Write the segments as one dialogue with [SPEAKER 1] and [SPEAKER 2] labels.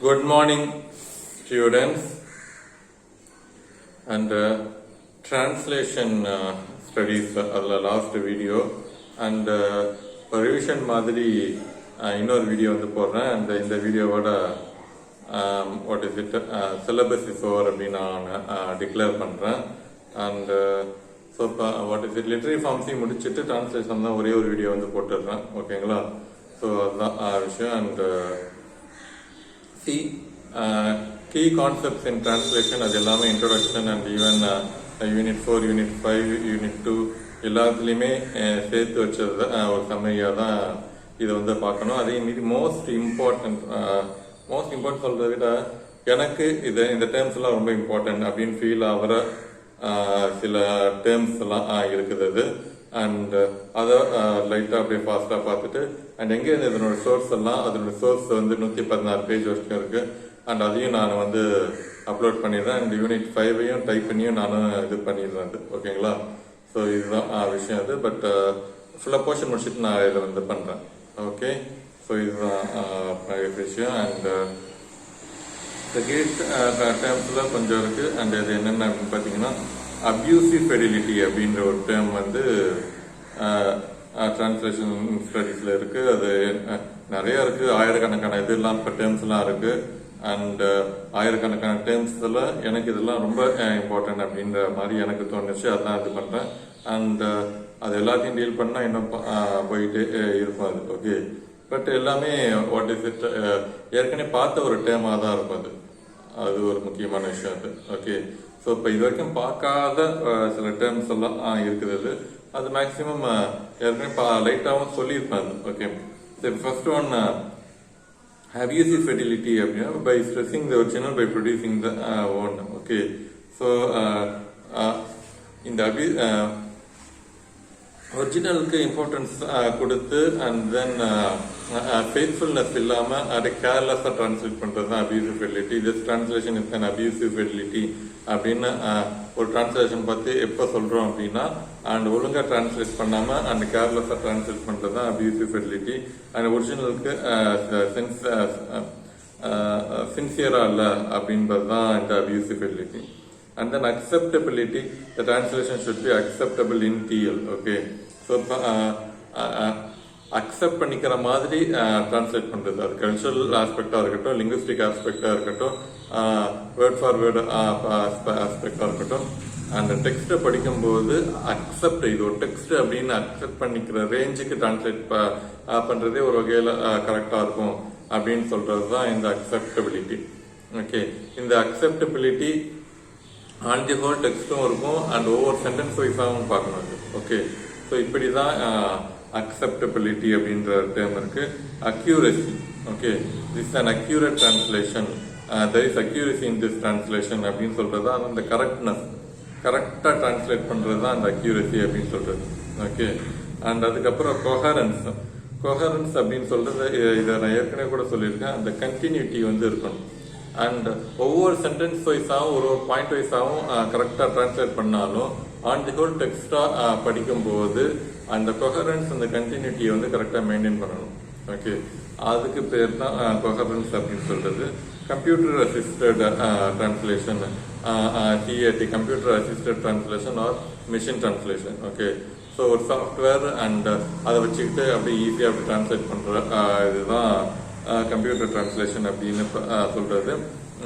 [SPEAKER 1] Good morning, students. And translation studies last video and revision மாதிரி இன்னொரு video வந்து போடுறேன். and இந்த வீடியோவோட what is it syllabus is over அப்படின்னு நான் டிக்ளேர் பண்றேன். and so what is it literary forms முடிச்சிட்டு translation தான் ஒரே ஒரு வீடியோ வந்து போட்டுறேன். ஓகேங்களா? so அதான் விஷயம். and see key concepts in translation அது எல்லாமே introduction and even unit 4 unit 5 unit 2 எல்லாத்துலயுமே சேர்த்து வச்சது ஒரு சம்மரியா தான் இதை வந்து பார்க்கணும். அதே மீறி மோஸ்ட் இம்பார்ட்டன்ட் சொல்றதை விட எனக்கு இது இந்த டேர்ம்ஸ் எல்லாம் ரொம்ப இம்பார்ட்டன்ட் அப்படின்னு ஃபீல் ஆகிற சில டேர்ம்ஸ் எல்லாம் இருக்குது அது. அண்ட் அதை லைட்டாக அப்படியே ஃபாஸ்ட்டாக பார்த்துட்டு அண்ட் எங்கே இதனோட சோர்ஸ் எல்லாம் அதனோட சோர்ஸ் வந்து 116 பேஜ் வரைக்கும் இருக்கு. அண்ட் அதையும் நான் வந்து அப்லோட் பண்ணிடுறேன். அண்ட் யூனிட் 5ஐயும் டைப் பண்ணியும் நானும் இது பண்ணிடுறேன் அது. ஓகேங்களா? ஸோ இதுதான் விஷயம் அது. பட் ஃபுல்லாக போர்ஷன் முடிச்சுட்டு நான் இதை வந்து பண்ணுறேன். ஓகே, ஸோ இதுதான் விஷயம். அண்ட் செகண்ட் டேர்ம்ஸில் கொஞ்சம் இருக்கு. அண்ட் இது என்னென்ன அப்படின்னு பார்த்தீங்கன்னா அப்யூசிவ் ஃபெடிலிட்டி அப்படின்ற ஒரு டேர்ம் வந்து டிரான்ஸ்லேஷன் ஸ்டடீஸ்ல இருக்கு. அது நிறைய இருக்கு, ஆயிரக்கணக்கான இதெல்லாம் இப்போ டேர்ம்ஸ் எல்லாம் இருக்கு. அண்ட் ஆயிரக்கணக்கான டேர்ம்ஸ்ல எனக்கு இதெல்லாம் ரொம்ப இம்பார்ட்டன்ட் அப்படின்ற மாதிரி எனக்கு தோணுச்சு. அதான் இது பண்றேன். அண்ட் அது எல்லாத்தையும் டீல் பண்ணா இன்னும் போயிட்டு இருக்கும் அது. ஓகே, பட் எல்லாமே வாட் இஸ் இட் ஏற்கனவே பார்த்த ஒரு டேர்மாக தான் இருக்கும் அது. அது ஒரு முக்கியமான விஷயம் அது. ஓகே, ஸோ இப்போ இது வரைக்கும் பார்க்காத சில டேர்ம்ஸ் எல்லாம் இருக்குது. அது மேக்சிமம் ஏற்கனவே லைட்டாகவும் சொல்லியிருப்பேன் அது. ஓகே, சரி, ஃபர்ஸ்ட் ஒன் abusive fidelity அப்படின்னா by stressing the original by producing the own. Okay, so இந்த ஒரிஜினலுக்கு இம்பார்ட்டன்ஸ் கொடுத்து அண்ட் தென் ஃபெய்த்ஃபுல்னஸ் இல்லாம அதை கேர்லெஸ்ஸா டிரான்ஸ்லேட் பண்றது தான் abusive fidelity. This translation is an abusive fidelity அப்படின்னு ஒரு டிரான்ஸ்லேஷன் பத்தி எப்ப சொல்றோம் அப்படின்னா அண்ட் ஒழுங்கா டிரான்ஸ்லேட் பண்ணாம அண்ட் கேர்லெஸ்ஸா டிரான்ஸ்லேட் பண்றது தான் அபியூசிவ் ஃபெடிலிட்டி. அண்ட் ஒரிஜினலுக்கு சின்சியரா இல்ல அப்படின்றது தான் இந்த abusive fidelity. And then acceptability, the translation should be acceptable in TL. Okay, so accept பண்ணிக்கிற மாதிரி டிரான்ஸ்லேட் பண்றது. அது கல்ச்சரல் ஆஸ்பெக்டா இருக்கட்டும், லிங்குவிஸ்டிக் ஆஸ்பெக்டா இருக்கட்டும், வேர்ட் ஃபார் வேர்ட் ஆஸ்பெக்டா இருக்கட்டும். அந்த டெக்ஸ்ட்டை படிக்கும்போது அக்செப்ட், இது ஒரு டெக்ஸ்ட் அப்படின்னு அக்செப்ட் பண்ணிக்கிற ரேஞ்சுக்கு டிரான்ஸ்லேட் பண்றதே ஒரு வகையில கரெக்டா இருக்கும் அப்படின்னு சொல்றது தான் இந்த அக்செப்டபிலிட்டி. ஓகே, இந்த அக்செப்டபிலிட்டி ஆன் தி ஹோல் டெக்ஸ்டும் இருக்கும் அண்ட் ஒவ்வொரு சென்டென்ஸ் வைஸாகவும் பார்க்கணும். ஓகே, ஸோ இப்படிதான் அக்செப்டபிலிட்டி அப்படின்ற டேர்ம் இருக்கு. Accuracy, okay, this an accurate translation, there is accuracy in this translation அப்படின்னு சொல்றது அந்த கரெக்ட்னஸ், கரெக்டா டிரான்ஸ்லேட் பண்றது தான் அந்த அக்யூரசி அப்படின்னு சொல்றது. ஓகே, அண்ட் அதுக்கப்புறம் கொஹரன்ஸ் அப்படின்னு சொல்றது இதை நான் ஏற்கனவே கூட சொல்லியிருக்கேன். அந்த கண்டினியூட்டி வந்து இருக்கணும். அண்ட் ஒவ்வொரு சென்டென்ஸ் வைஸாகவும் ஒரு பாயிண்ட் வைஸாகவும் கரெக்டா டிரான்ஸ்லேட் பண்ணாலும் ஆன் தி ஹோல் டெக்ஸ்டா படிக்கும்போது அந்த கொஹரன்ஸ் அந்த கண்டினியூட்டியை வந்து கரெக்டா மெயின்டைன் பண்ணணும். ஓகே, அதுக்கு பேர் தான் கொஹரன்ஸ் அப்படின்னு சொல்றது. கம்ப்யூட்டர் அசிஸ்டட் டிரான்ஸ்லேஷன், டிஏடி, computer assisted translation or machine translation. Okay, so ஒரு சாஃப்ட்வேர் அண்ட் அதை வச்சுக்கிட்டு அப்படியே ஈஸியாக அப்படி டிரான்ஸ்லேட் பண்ற இதுதான் கம்ப்யூட்டர் டிரான்ஸ்லேஷன் அப்படின்னு சொல்றது.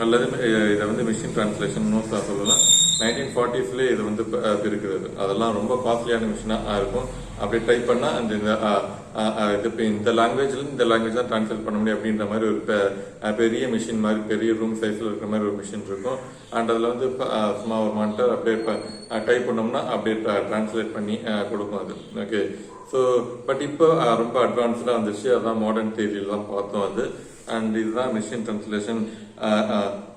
[SPEAKER 1] அல்லது இதை வந்து மிஷின் டிரான்ஸ்லேஷன் சொல்லலாம். 1940s இது வந்து இருக்கிறது. அதெல்லாம் ரொம்ப காஸ்ட்லியான மிஷினா இருக்கும். அப்படி டைப் பண்ணா அந்த இந்த லாங்குவேஜ்ல இந்த லாங்குவேஜ் தான் டிரான்ஸ்லேட் பண்ண முடியும் அப்படின்ற மாதிரி ஒரு பெரிய மிஷின் மாதிரி, பெரிய ரூம் சைஸ்ல இருக்கிற மாதிரி ஒரு மிஷின் இருக்கும். அண்ட் அதுல வந்து சும்மா ஒரு மானிட்டர் அப்படியே டைப் பண்ணோம்னா அப்படியே டிரான்ஸ்லேட் பண்ணி கொடுக்கும் அது. ஓகே, ஸோ பட் இப்போ ரொம்ப அட்வான்ஸ்டா வந்துருச்சு. அதான் மாடர்ன் தியரியில தான் பார்த்தோம் அது. அண்ட் இதுதான் machine translation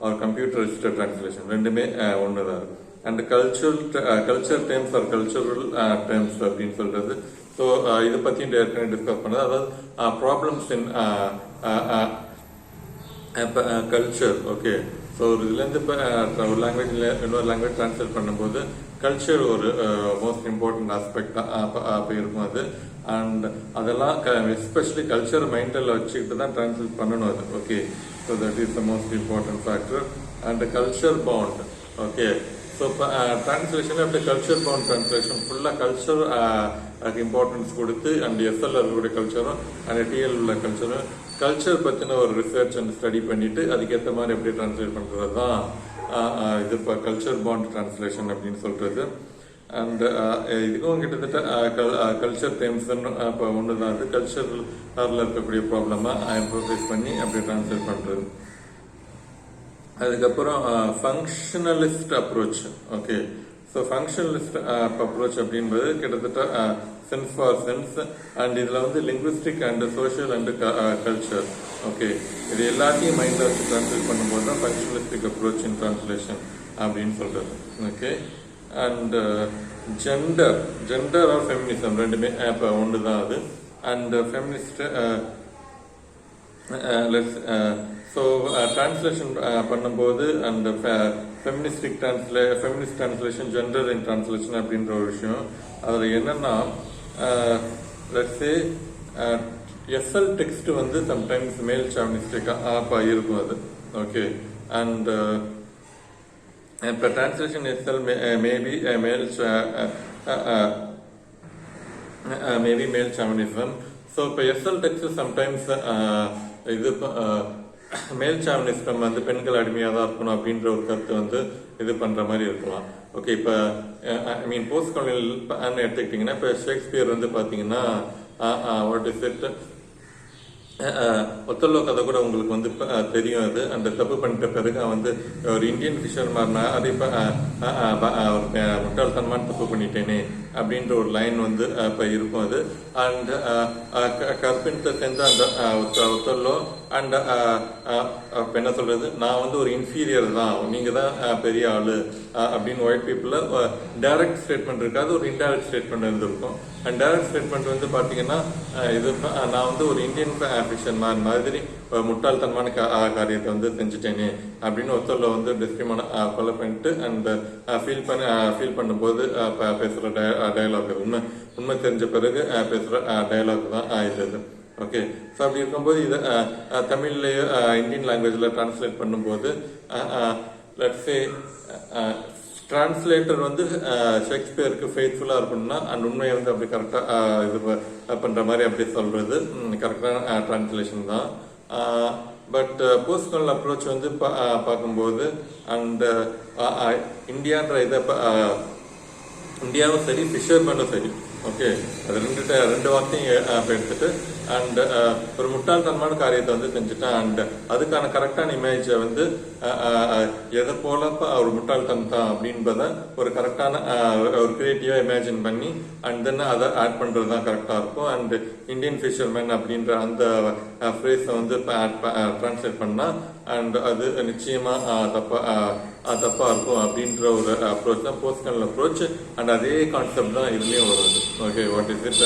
[SPEAKER 1] R computer assisted translation, ரெண்டுமே ஒண்ணுதான். And culture terms R cultural terms அப்படின்னு சொல்றது. ஸோ இதை பத்தி ஏற்கனவே டிஸ்கஸ் பண்ணது. அதாவது ப்ராப்ளம்ஸ் இன் கல்ச்சர். ஓகே, ஸோ ஒரு இதுலேருந்து இப்போ ஒரு லாங்குவேஜில் இன்னொரு லாங்குவேஜ் ட்ரான்ஸ்லேட் பண்ணும்போது கல்ச்சர் ஒரு மோஸ்ட் இம்பார்ட்டன்ட் ஆஸ்பெக்டாக இருக்கும் அது. அண்ட் அதெல்லாம் எஸ்பெஷலி கல்ச்சர் மைண்டில் வச்சுக்கிட்டு தான் ட்ரான்ஸ்லேட் பண்ணணும் அது. Okay, so that is the most important factor. And culture bond. Okay, so இப்போ ட்ரான்ஸ்லேஷன் அப்படி கல்ச்சர் பவுண்ட் ட்ரான்ஸ்லேஷன் ஃபுல்லாக கல்ச்சர் இம்பார்ட்டன்ஸ் கொடுத்து அண்ட் எஸ்எல் இருக்கக்கூடிய கல்ச்சரும் அண்ட் டிஎல் உள்ள கல்ச்சரும் கல்ச்சர் பற்றின ஒரு ரிசர்ச் அண்ட் ஸ்டடி பண்ணிட்டு அதுக்கேற்ற மாதிரி எப்படி ட்ரான்ஸ்லேட் பண்ணுறது தான் இது இப்போ கல்ச்சர் பாண்ட் ட்ரான்ஸ்லேஷன் அப்படின்னு சொல்கிறது. அண்ட் இதுக்கும் கிட்டத்தட்ட கல்ச்சர் தேம்ஸ்ன்னு இப்போ ஒன்று தான். அது கல்ச்சரில் இருக்கக்கூடிய ப்ராப்ளமாக இம்ப்ரோவைஸ் பண்ணி அப்படி ட்ரான்ஸ்லேட் பண்ணுறது. அதுக்கப்புறம் ஃபங்க்ஷனலிஸ்ட் அப்ரோச். ஓகே, ஸோ ஃபங்க்ஷனலிஸ்ட் அப்ரோச் அப்படின்றது கிட்டத்தட்ட சென்ஸ் ஃபார் சென்ஸ் அண்ட் இதில் வந்து linguistic and social and culture. Okay, இது எல்லாத்தையும் மைண்டில் வச்சு ட்ரான்ஸ்லேட் பண்ணும்போது தான் ஃபங்க்ஷனலிஸ்டிக் அப்ரோச் இன் ட்ரான்ஸ்லேஷன் அப்படின்னு சொல்கிறது. Okay, and gender or feminism ரெண்டுமே இப்போ ஒன்று தான் அது. அண்ட் ஃபெமினிஸ்ட் ஸோ ட்ரான்ஸ்லேஷன் பண்ணும்போது அந்த ஃபெமினிஸ்ட் ட்ரான்ஸ்லேஷன் ஜெண்டர் இன் ட்ரான்ஸ்லேஷன் அப்படின்ற ஒரு விஷயம். அதில் என்னன்னா எஸ்எல் டெக்ஸ்ட் வந்து சம்டைம்ஸ் மேல் சாமினிஸ்டிக்காக இருக்கும் அது. ஓகே, அண்ட் இப்போ ட்ரான்ஸ்லேஷன் எஸ்எல் மேபி மேல் சாமினிசம். ஸோ இப்போ எஸ்எல் டெக்ஸ்ட் சம்டைம்ஸ் இது மேல் சாமினிஸ்டம் வந்து பெண்கள் அடிமையாக தான் இருக்கணும் அப்படின்ற ஒரு கருத்து வந்து இது பண்ணுற மாதிரி இருக்கலாம். ஓகே, இப்போ ஐ மீன் போஸ்ட் காலனியல் எடுத்துக்கிட்டிங்கன்னா இப்போ ஷேக்ஸ்பியர் வந்து பார்த்தீங்கன்னா வாட் இஸ் இட் ஒத்தல்லோ கதை கூட உங்களுக்கு வந்து தெரியும். அது அந்த தப்பு பண்ணிட்ட பிறகு வந்து ஒரு இந்தியன் ஃபிஷர்மேன் அது இப்போ முட்டாள்தனமான தப்பு பண்ணிட்டேனே அப்படின்ற ஒரு லைன் வந்து இப்போ இருக்கும் அது. அண்ட் கற்பின்ட்ட சேர்ந்து அந்த ஒத்தல்லோ அண்ட் என்ன சொல்றது, நான் வந்து ஒரு இன்ஃபீரியர் தான், நீங்க தான் பெரிய ஆளு அப்படின்னு ஒயிட் பீப்புள டைரக்ட் ஸ்டேட்மெண்ட் இருக்காது, ஒரு இன்டைரக்ட் ஸ்டேட்மெண்ட் இருந்திருக்கும். அண்ட் டைரக்ட் ஸ்டேட்மெண்ட் வந்து பாத்தீங்கன்னா இது நான் வந்து ஒரு இந்தியன் ஃபிஷர்மேன் மாதிரி முட்டாள்தனமான காரியத்தை வந்து செஞ்சுட்டேனே அப்படின்னு ஒருத்தர்ல வந்து டெஸ்டிமான கொலை பண்ணிட்டு அண்ட் ஃபீல் பண்ணும்போது பேசுற டயலாக் உண்மை தெரிஞ்ச பிறகு பேசுற டயலாக் தான் இது. ஓகே, ஸோ அப்படி இருக்கும்போது இதை தமிழ்லேயோ இந்தியன் லாங்குவேஜில் டிரான்ஸ்லேட் பண்ணும்போது லெட்ஸ் சே டிரான்ஸ்லேட்டர் வந்து ஷேக்ஸ்பியருக்கு ஃபெய்த்ஃபுல்லாக இருக்கணும்னா அந்த உண்மையை வந்து அப்படி கரெக்டாக இது பண்ணுற மாதிரி அப்படி சொல்கிறது கரெக்டான டிரான்ஸ்லேஷன் தான். பட் போஸ்ட் அப்ரோச் வந்து பார்க்கும்போது அண்ட் இந்தியான்ற இதை இந்தியாவும் சரி ஃபிஷர்மேனும் சரி, ஓகே, அது ரெண்டு வார்த்தையும் எடுத்துட்டு அண்ட் ஒரு முட்டாள்தனமான காரியத்தை வந்து செஞ்சுட்டேன் அண்ட் அதுக்கான கரெக்டான இமேஜை வந்து எதை போலப்ப ஒரு முட்டாள்தனம் தான் அப்படின்றத ஒரு கரெக்டான ஒரு கிரியேட்டிவா இமேஜின் பண்ணி அண்ட் தென் அதை ஆட் பண்றது தான் கரெக்டா இருக்கும். அண்ட் இந்தியன் ஃபிஷர்மேன் அப்படின்ற அந்த ஃப்ரேஸை வந்து டிரான்ஸ்லேட் பண்ணா அண்ட் அது நிச்சயமா தப்பா இருக்கும் அப்படின்ற ஒரு அப்ரோச் தான் போஸ்ட் அப்ரோச். அண்ட் அதே கான்செப்ட் தான் இதுலயும் வருது. Okay, what is it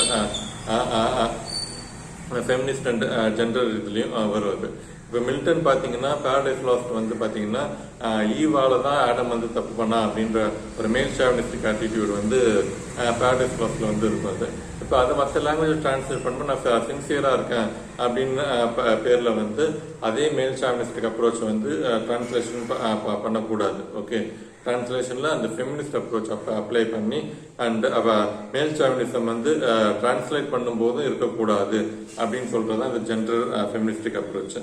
[SPEAKER 1] feminist and gender இதுலயும் வருவது. இப்போ மில்டன் பார்த்தீங்கன்னா பேரடைஸ் லாஸ்ட் வந்து பார்த்தீங்கன்னா ஈவால தான் ஆடம் வந்து தப்பு பண்ணா அப்படின்ற ஒரு மேல் ஷாவினிஸ்டிக் ஆட்டிடியூட் வந்து பேரடைஸ் லாஸ்ட்ல வந்து இருக்கும். அது இப்போ அதை மற்ற லாங்குவேஜ் டிரான்ஸ்லேட் பண்ணும்போது நான் சின்சியராக இருக்கேன் அப்படின்னு பேரில் வந்து அதே மேல் ஷாவினிஸ்டிக் அப்ரோச் வந்து டிரான்ஸ்லேஷன் பண்ணக்கூடாது. ஓகே, டிரான்ஸ்லேஷன்ல அந்த ஃபெமினிஸ்ட் அப்ரோச் அப்ளை பண்ணி அண்ட் மேல் சாவினிசம் வந்து டிரான்ஸ்லேட் பண்ணும் போதும் இருக்கக்கூடாது அப்படின்னு சொல்றதுதான் அந்த ஜெண்டர் ஃபெமினிஸ்டிக் அப்ரோச்.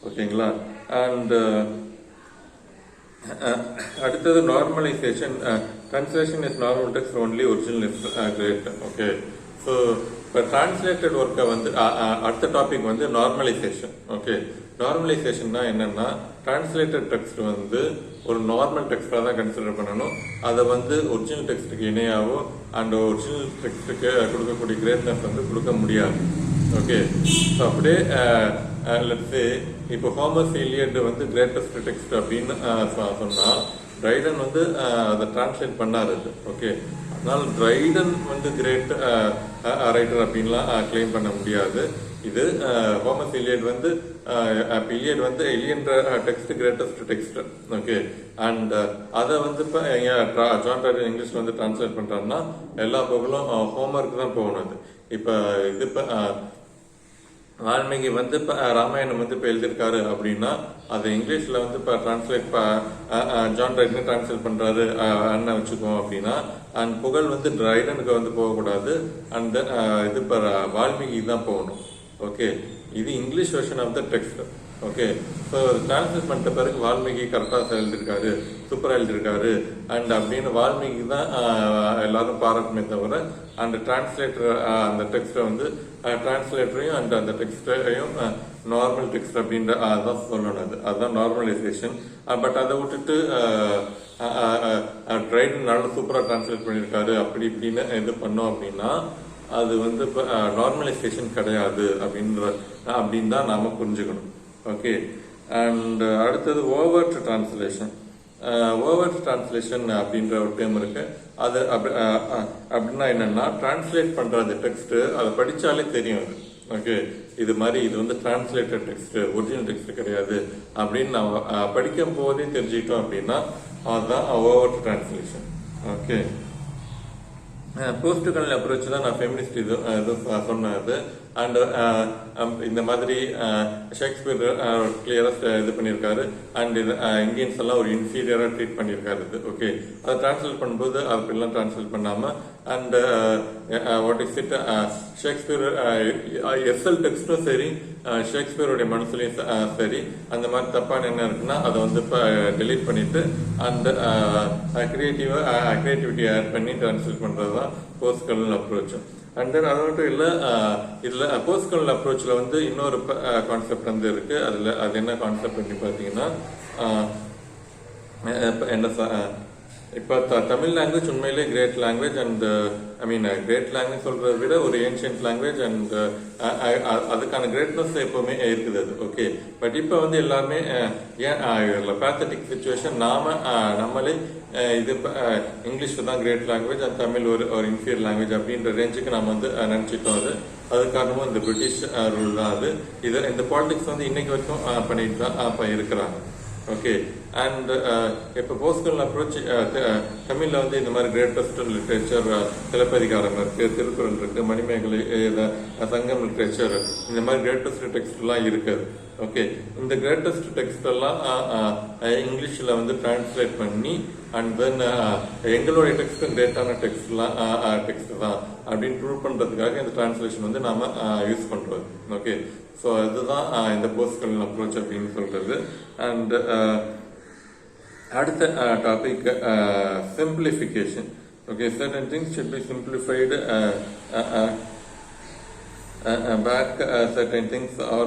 [SPEAKER 1] ஓகேங்களா? அண்ட் அடுத்தது normalisation. Translation is normal text only, original is great. Okay, so இப்போ டிரான்ஸ்லேட்டட் ஒர்க்கை வந்து அடுத்த டாபிக் வந்து நார்மலைசேஷன். ஓகே, நார்மலைசேஷன்னா என்னன்னா டிரான்ஸ்லேட்டட் டெக்ஸ்ட் வந்து ஒரு நார்மல் டெக்ஸ்டாக தான் கன்சிடர் பண்ணணும். அதை வந்து ஒரிஜினல் டெக்ஸ்ட்டுக்கு இணையாவோ அண்ட் ஒரிஜினல் டெக்ஸ்ட்டுக்கு கொடுக்கக்கூடிய கிரேட்னஸ் வந்து கொடுக்க முடியாது. ஓகே, ஸோ அப்படியே லெட்ஸே இப்போ ஹோமர்ஸ் இலியட் வந்து கிரேட்டஸ்ட் டெக்ஸ்ட் அப்படின்னு சொன்னா ட்ரைடன் வந்து அதை டிரான்ஸ்லேட் பண்ணாரு. ஓகே, அதனால ட்ரைடன் வந்து கிரேட் ரைட்டர் அப்படின்லாம் கிளைம் பண்ண முடியாது. இது ஹோமஸ் இலியட் வந்து இலியட் வந்து எலியன்ற text greatest text. Okay, and அதை வந்து இப்போ ஜான் டால்டன் இங்கிலீஷ்ல வந்து டிரான்ஸ்லேட் பண்றாருன்னா எல்லா புகழும் ஹோமருக்கு தான் போகணும். அது இப்போ இது இப்போ வால்மீகி வந்து இப்போ ராமாயணம் வந்து இப்போ எழுதியிருக்காரு அப்படின்னா அது இங்கிலீஷ்ல வந்து இப்போ டிரான்ஸ்லேட் ஜான் ட்ரைடன் டிரான்ஸ்லேட் பண்றாரு என்ன வச்சுக்கோம் அப்படின்னா, அண்ட் புகழ் வந்து ட்ரைடனுக்கு வந்து போகக்கூடாது, அண்ட் இது இப்போ வால்மீகி தான் போகணும். ஓகே, இது English version of the text. Okay, so translate பண்ணிட்ட பிறகு வால்மீகி கரெக்டாக எழுதியிருக்காரு, சூப்பராக எழுதியிருக்காரு அண்ட் அப்படின்னு வால்மீகி தான் எல்லாரும் பாராட்டுமே தவிர அந்த டிரான்ஸ்லேட்டர் அந்த டெக்ஸ்ட்டை வந்து டிரான்ஸ்லேட்டரையும் அண்ட் அந்த டெக்ஸ்டையும் நார்மல் டெக்ஸ்ட் அப்படின்ற அதான் சொல்லணும். அதுதான் நார்மலைசேஷன். பட் அதை விட்டுட்டு ட்ரைடன் நல்லா சூப்பராக டிரான்ஸ்லேட் பண்ணியிருக்காரு அப்படி இப்படின்னு இது பண்ணோம் அப்படின்னா அது வந்து இப்போ நார்மலைசேஷன் கிடையாது அப்படின்னு தான் நாம புரிஞ்சுக்கணும். ஓகே, அண்ட் அடுத்தது ஓவர்ட் டிரான்ஸ்லேஷன். ஓவர்ட் டிரான்ஸ்லேஷன் அப்படின்ற ஒரு டேம் இருக்கு. அது அப்படின்னா என்னன்னா, டிரான்ஸ்லேட் பண்ற அந்த டெக்ஸ்ட் அதை படிச்சாலே தெரியும் அது. ஓகே, இது மாதிரி இது வந்து டிரான்ஸ்லேட்டட் டெக்ஸ்ட், ஒரிஜினல் டெக்ஸ்ட் கிடையாது அப்படின்னு நம்ம படிக்கும் போதே தெரிஞ்சுக்கிட்டோம் அப்படின்னா அதுதான் overt translation. Okay, post colour approach தான் நான் ஃபெமினிஸ்ட் இது சொன்னது. அண்ட் இந்த மாதிரி ஷேக்ஸ்பியர் கிளியரா இது பண்ணியிருக்காரு அண்ட் இந்தியன்ஸ் எல்லாம் ஒரு இன்ஃபீரியரா ட்ரீட் பண்ணியிருக்காரு. ஓகே, அதை டிரான்ஸ்லேட் பண்ணும்போது அப்படிலாம் டிரான்ஸ்லேட் பண்ணாம and what is it Shakespeare எஸ்எல் டெக்ஸ்டும் சரி ஷேக்ஸ்பியருடைய மனசுலையும் சரி அந்த மாதிரி தப்பான என்ன இருக்குன்னா அதை வந்து இப்போ டெலீட் பண்ணிட்டு அந்த கிரியேட்டிவிட்டி ஆட் பண்ணி டிரான்ஸ்லேட் பண்றதுதான் post colour approach. And then அது மட்டும் இல்ல, இதுல போஸ்ட் கலர் அப்ரோச்ல வந்து இன்னொரு கான்செப்ட் வந்து இருக்கு. அதுல அது என்ன கான்செப்ட் பாத்தீங்கன்னா, என்ன இப்ப தமிழ் லாங்குவேஜ் உண்மையிலே great language and great language சொல்றதை விட ஒரு ஏன்ஷியன்ட் லாங்குவேஜ் அண்ட் அதுக்கான கிரேட்னஸ் எப்பவுமே இருக்குது அது. ஓகே, பட் இப்ப வந்து எல்லாருமே பேத்தட்டிக் சிச்சுவேஷன் நம்மளே இது இங்கிலீஷ் தான் கிரேட் லாங்குவேஜ் அண்ட் தமிழ் ஒரு இன்ஃபீரியர் லாங்குவேஜ் அப்படின்ற ரேஞ்சுக்கு நம்ம வந்து நினைச்சிட்டோம். அது காரணமும் இந்த பிரிட்டிஷ் ரூல் தான். அது இந்த பாலிடிக்ஸ் வந்து இன்னைக்கு வரைக்கும் பண்ணிட்டு தான் இருக்கிறாங்க. ஓகே, அண்ட் இப்போ போஸ்ட் அப்ரோச் தமிழ்ல வந்து இந்த மாதிரி கிரேட்டஸ்ட் லிட்ரேச்சர் சிலப்பதிகாரம் இருக்கு, திருக்குறள் இருக்கு, மணிமேகலை, சங்கம் லிட்ரேச்சர், இந்த மாதிரி கிரேட்டஸ்ட் டெக்ஸ்ட் எல்லாம் இருக்குது. ஓகே, இந்த கிரேட்டஸ்ட் டெக்ஸ்ட் எல்லாம் இங்கிலீஷ்ல வந்து டிரான்ஸ்லேட் பண்ணி அண்ட் தென் எங்களுடைய டெக்ஸ்ட் கிரேட்டான டெக்ஸ்ட் தான் அப்படின்னு ப்ரூவ் பண்றதுக்காக இந்த டிரான்ஸ்லேஷன் வந்து நாம யூஸ் பண்றது. ஓகே, ஸோ அதுதான் இந்த போஸ்ட் கலர் அப்ரோச் அப்படின்னு சொல்றது. அண்ட் அடுத்த topic simplification. Okay, certain things should be simplified back. Certain things or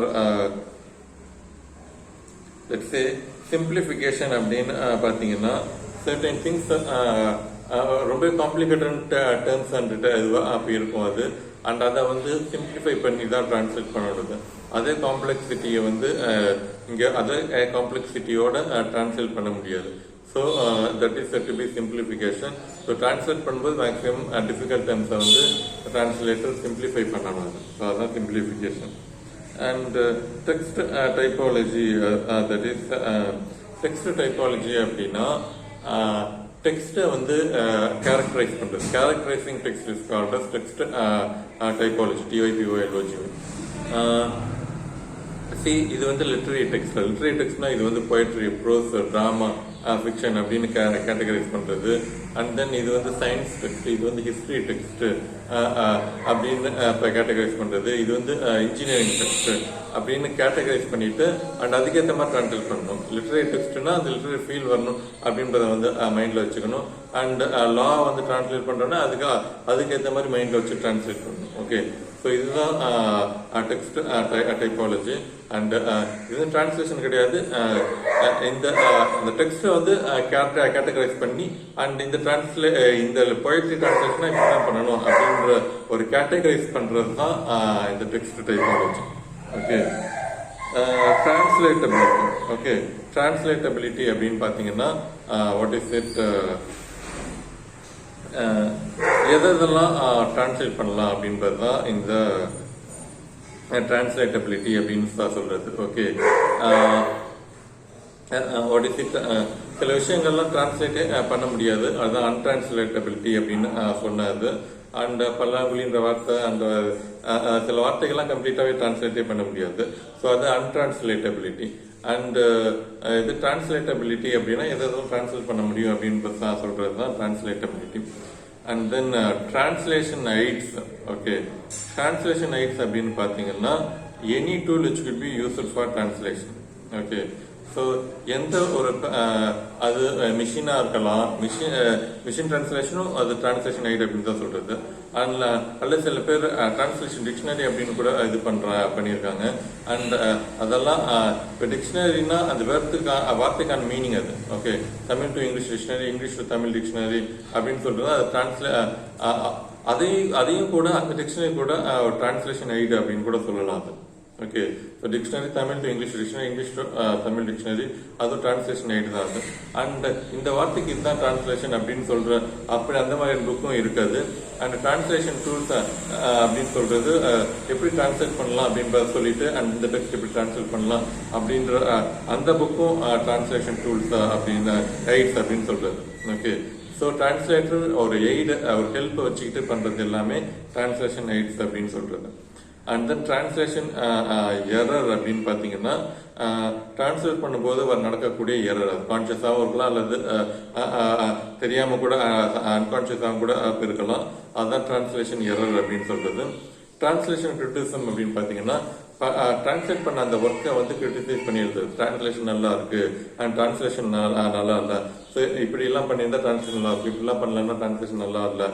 [SPEAKER 1] let's say simplification அப்படின்னு பார்த்தீங்கன்னா certain things ரொம்ப காம்ப்ளிகேட்டட் டேர்ம்ஸ் அண்ட் அப்படி இருக்கும் அது. அண்ட் அதை வந்து சிம்பிளிஃபை பண்ணி தான் டிரான்ஸ்லேட் பண்ணுறது. அதே காம்ப்ளெக்சிட்டியை வந்து இங்கே அதே காம்ப்ளெக்சிட்டியோட டிரான்ஸ்லேட் பண்ண முடியாது. So that is said to be simplification. So translate பண்ணும்போது மேக்ஸிமம் டிஃபிகல்ட் டேர்ம்ஸை வந்து டிரான்ஸ்லேட்டர் சிம்பிளிஃபை பண்ணணும். ஸோ அதுதான் simplification. And text typology, that is text typology அப்படின்னா டெக்ஸ்ட்டை வந்து கேரக்டரைஸ் பண்றது. Characterising text is called as text typology, TYPOLOG. இது வந்து லிட்டரரி டெக்ஸ்ட். லிட்டரரி டெக்ஸ்ட்னா இது வந்து போயட்ரி, ப்ரோஸ், டிராமா, ஃபிக்ஷன் அப்படின்னு கேட்டகரைஸ் பண்றது. அண்ட் தென் இது வந்து சயின்ஸ் டெக்ஸ்ட், இது வந்து ஹிஸ்டரி டெக்ஸ்ட் அப்படின்னு கேட்டகரைஸ் பண்றது. இது வந்து இன்ஜினியரிங் டெக்ஸ்ட் அப்படின்னு கேட்டகரைஸ் பண்ணிட்டு அண்ட் அதுக்கேற்ற மாதிரி டிரான்ஸ்லேட் பண்ணணும். லிட்டரரி டெக்ஸ்ட்னா அந்த லிட்டரரி ஃபீல் வரணும் அப்படின்றத வந்து மைண்ட்ல வச்சுக்கணும். அண்ட் லா வந்து டிரான்ஸ்லேட் பண்றோம்னா அதுக்கேற்ற மாதிரி மைண்ட்ல வச்சு டிரான்ஸ்லேட் பண்ணணும். ஓகே, ஸோ இதுதான் டெக்ஸ்ட் டைப்பாலஜி. அண்ட் இது டிரான்ஸ்லேஷன் கிடையாது. இந்த டெக்ஸ்ட்டை வந்து கேட்டகரைஸ் பண்ணி அண்ட் இந்த போயட்ரி டிரான்ஸ்லேஷனை இப்படி தான் பண்ணணும் அப்படின்ற ஒரு கேட்டகரைஸ் பண்றது தான் இந்த டெக்ஸ்ட் டைப்பாலஜி. ஓகே, டிரான்ஸ்லேட்டபிலிட்டி. ஓகே, டிரான்ஸ்லேட்டபிலிட்டி அப்படின்னு பார்த்தீங்கன்னா வாட் இஸ் இட், எதெல்லாம் டிரான்ஸ்லேட் பண்ணலாம் அப்படின்றது தான் இந்த டிரான்ஸ்லேட்டபிலிட்டி அப்படின்னு தான் சொல்றது. ஓகே, வாட் இஸ் இட், சில விஷயங்கள்லாம் டிரான்ஸ்லேட்டே பண்ண முடியாது, அதுதான் அன்டிரான்ஸ்லேட்டபிலிட்டி அப்படின்னு சொன்னது. அண்ட் பல்லாங்குழின்ற வார்த்தை, அந்த சில வார்த்தைகள்லாம் கம்ப்ளீட்டாகவே டிரான்ஸ்லேட்டே பண்ண முடியாது. ஸோ அது அன்டிரான்ஸ்லேட்டபிலிட்டி. அண்ட் இது டிரான்ஸ்லேட்டபிலிட்டி அப்படின்னா எதுவும் டிரான்ஸ்லேட் பண்ண முடியும் அப்படின்னு சொல்றது தான் translatability. And then translation aids. Okay, translation aids அப்படின்னு பார்த்தீங்கன்னா any tool which could be used for translation. Okay, so எந்த ஒரு அது மிஷினாக இருக்கலாம், மிஷின் டிரான்ஸ்லேஷனும் அது டிரான்ஸ்லேஷன் ஐடி அப்படின்னு தான் சொல்றது. அல்ல சில பேர் டிரான்ஸ்லேஷன் டிக்ஷனரி அப்படின்னு கூட இது பண்ணியிருக்காங்க. அண்ட் அதெல்லாம் இப்போ டிக்ஷனரினா அந்த வார்த்தைக்கான மீனிங் அது. Okay, Tamil to English dictionary, English to Tamil dictionary அப்படின்னு சொல்றது. அது அதையும் கூட அந்த டிக்ஷனரி கூட டிரான்ஸ்லேஷன் ஐடி அப்படின்னு கூட சொல்லலாம் அது. Okay, so dictionary Tamil to English dictionary, English to Tamil dictionary, அதுவும் டிரான்ஸ்லேஷன் ஐடி தான் அது. அண்ட் இந்த வார்த்தைக்கு இதுதான் டிரான்ஸ்லேஷன் அப்படின்னு சொல்ற அப்படி அந்த மாதிரி புக்கும் இருக்காது. அண்ட் டிரான்ஸ்லேஷன் டூல்ஸ் அப்படின்னு சொல்றது எப்படி டிரான்ஸ்லேட் பண்ணலாம் அப்படின்னு சொல்லிட்டு, அண்ட் இந்த டெக்ஸ்ட் எப்படி டிரான்ஸ்லேட் பண்ணலாம் அப்படின்ற அந்த புக்கும் டிரான்ஸ்லேஷன் டூல்ஸ் அப்படின்னு கைட்ஸ் அப்படின்னு சொல்றது. ஓகே, ஸோ டிரான்ஸ்லேட்டர் ஒரு எய்டு, ஒரு ஹெல்ப் வச்சுக்கிட்டு பண்றது எல்லாமே டிரான்ஸ்லேஷன் எய்ட்ஸ் அப்படின்னு சொல்றது. அண்ட் தென் டிரான்ஸ்லேஷன் எரர் அப்படின்னு பார்த்தீங்கன்னா டிரான்ஸ்லேட் பண்ணும்போது நடக்கக்கூடிய எரர், அது கான்சியஸாகவும் இருக்கலாம் அல்லது தெரியாம கூட அன்கான்சியஸாகவும் கூட இருக்கலாம். அதுதான் டிரான்ஸ்லேஷன் எரர் அப்படின்னு சொல்றது. டிரான்ஸ்லேஷன் கிரிட்டிசிசம் அப்படின்னு பார்த்தீங்கன்னா டிரான்ஸ்லேட் பண்ண அந்த ஒர்க்கை வந்து கிரிட்டிசைஸ் பண்ணிடுது. டிரான்ஸ்லேஷன் நல்லா இருக்கு அண்ட் டிரான்ஸ்லேஷன் நல்லா இல்லை, ஸோ இப்படி எல்லாம் பண்ணியிருந்தா டிரான்ஸ்லேஷன் நல்லா இருக்கு, இப்படிலாம் பண்ணலன்னா டிரான்ஸ்லேஷன் நல்லா இல்லை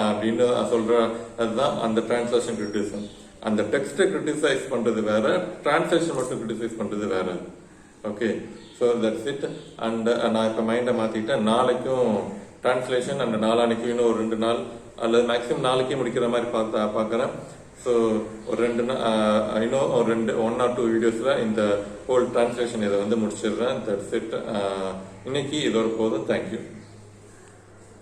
[SPEAKER 1] அப்படின்னு சொல்ற அதுதான் அந்த டிரான்ஸ்லேஷன் கிரிட்டிசிசம். அந்த டெக்ஸ்ட்டை கிரிட்டிசைஸ் பண்றது வேற, டிரான்ஸ்லேஷன் மட்டும் கிரிட்டிசைஸ் பண்றது வேற. Okay, so that's it. And நான் இப்போ மைண்டை மாத்திட்டேன். நாளைக்கும் டிரான்ஸ்லேஷன் அண்ட் நாளானிக்கும் இன்னும் ஒரு 2 நாள் அல்லது மேக்ஸிமம் நாளைக்கே முடிக்கிற மாதிரி பார்க்குறேன். ஸோ ஒரு 2 இன்னும் ஒரு 1 or 2 வீடியோஸ்ல இந்த ஹோல் டிரான்ஸ்லேஷன் இதை வந்து முடிச்சிடுறேன். That's it. இன்னைக்கு இதோட போதும். தேங்க்யூ.